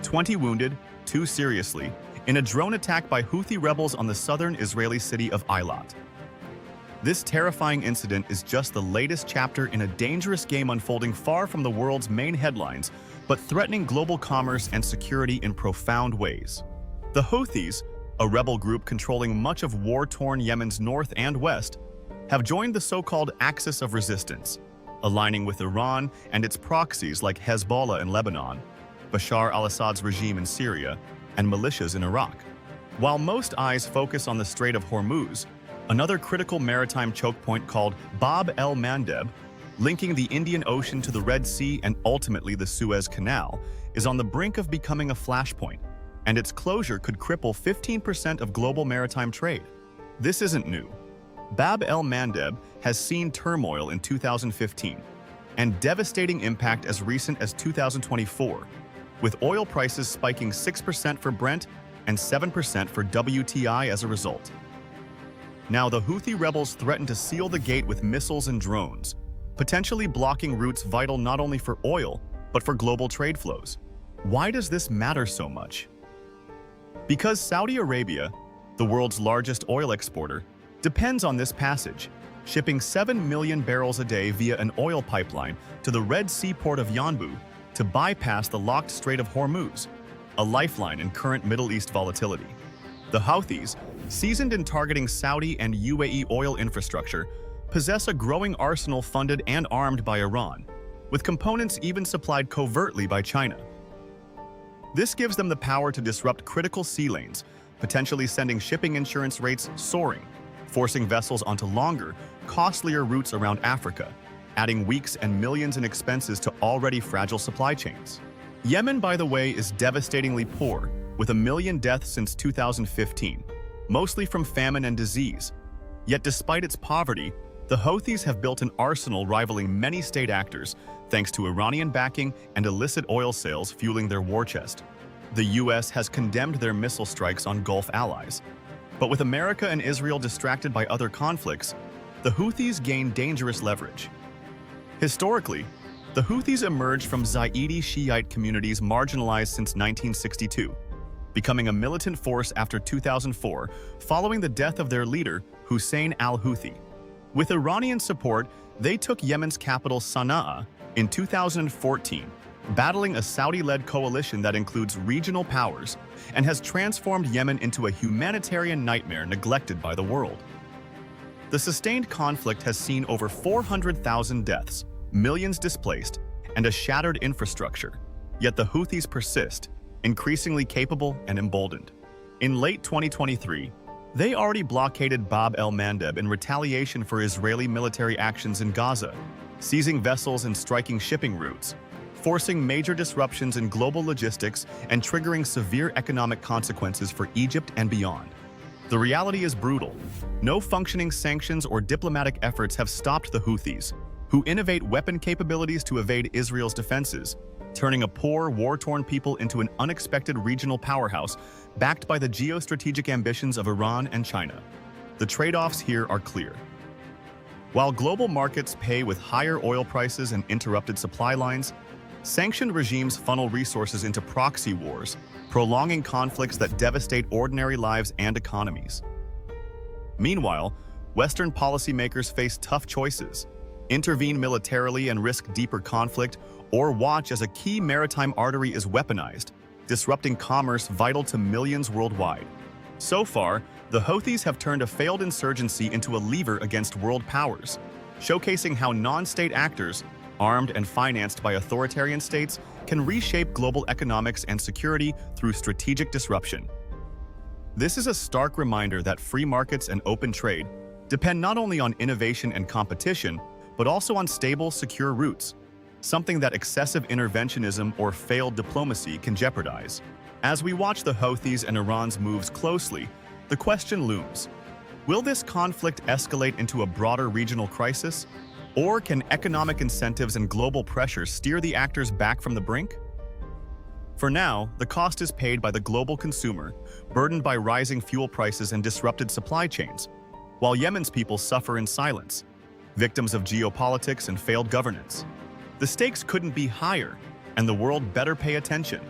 20 wounded, 2 seriously, in a drone attack by Houthi rebels on the southern Israeli city of Eilat. This terrifying incident is just the latest chapter in a dangerous game unfolding far from the world's main headlines, but threatening global commerce and security in profound ways. The Houthis, a rebel group controlling much of war-torn Yemen's north and west, have joined the so-called Axis of Resistance, aligning with Iran and its proxies like Hezbollah in Lebanon, Bashar al-Assad's regime in Syria, and militias in Iraq. While most eyes focus on the Strait of Hormuz, another critical maritime chokepoint called Bab el-Mandeb, linking the Indian Ocean to the Red Sea and ultimately the Suez Canal, is on the brink of becoming a flashpoint, and its closure could cripple 15% of global maritime trade. This isn't new. Bab el-Mandeb has seen turmoil in 2015 and devastating impact as recent as 2024, with oil prices spiking 6% for Brent and 7% for WTI as a result. Now, the Houthi rebels threaten to seal the gate with missiles and drones, potentially blocking routes vital not only for oil, but for global trade flows. Why does this matter so much? Because Saudi Arabia, the world's largest oil exporter, depends on this passage, shipping 7 million barrels a day via an oil pipeline to the Red Sea port of Yanbu to bypass the locked Strait of Hormuz, a lifeline in current Middle East volatility. The Houthis, seasoned in targeting Saudi and UAE oil infrastructure, possess a growing arsenal funded and armed by Iran, with components even supplied covertly by China. This gives them the power to disrupt critical sea lanes, potentially sending shipping insurance rates soaring, forcing vessels onto longer, costlier routes around Africa, adding weeks and millions in expenses to already fragile supply chains. Yemen, by the way, is devastatingly poor, with 1 million deaths since 2015, mostly from famine and disease. Yet despite its poverty, the Houthis have built an arsenal rivaling many state actors, thanks to Iranian backing and illicit oil sales fueling their war chest. The US has condemned their missile strikes on Gulf allies. But with America and Israel distracted by other conflicts, the Houthis gain dangerous leverage. Historically, the Houthis emerged from Zaidi Shiite communities marginalized since 1962, becoming a militant force after 2004 following the death of their leader, Hussein al-Houthi. With Iranian support, they took Yemen's capital Sana'a in 2014, battling a Saudi-led coalition that includes regional powers and has transformed Yemen into a humanitarian nightmare neglected by the world. The sustained conflict has seen over 400,000 deaths, millions displaced, and a shattered infrastructure, yet the Houthis persist, increasingly capable and emboldened. In late 2023, they already blockaded Bab el-Mandeb in retaliation for Israeli military actions in Gaza, seizing vessels and striking shipping routes, forcing major disruptions in global logistics and triggering severe economic consequences for Egypt and beyond. The reality is brutal. No functioning sanctions or diplomatic efforts have stopped the Houthis, who innovate weapon capabilities to evade Israel's defenses, turning a poor, war-torn people into an unexpected regional powerhouse backed by the geostrategic ambitions of Iran and China. The trade-offs here are clear. While global markets pay with higher oil prices and interrupted supply lines, sanctioned regimes funnel resources into proxy wars, prolonging conflicts that devastate ordinary lives and economies. Meanwhile, Western policymakers face tough choices: intervene militarily and risk deeper conflict, or watch as a key maritime artery is weaponized, disrupting commerce vital to millions worldwide. So far, the Houthis have turned a failed insurgency into a lever against world powers, showcasing how non-state actors, armed and financed by authoritarian states, can reshape global economics and security through strategic disruption. This is a stark reminder that free markets and open trade depend not only on innovation and competition, but also on stable, secure routes, something that excessive interventionism or failed diplomacy can jeopardize. As we watch the Houthis and Iran's moves closely, the question looms: will this conflict escalate into a broader regional crisis? Or can economic incentives and global pressure steer the actors back from the brink? For now, the cost is paid by the global consumer, burdened by rising fuel prices and disrupted supply chains, while Yemen's people suffer in silence, victims of geopolitics and failed governance. The stakes couldn't be higher, and the world better pay attention.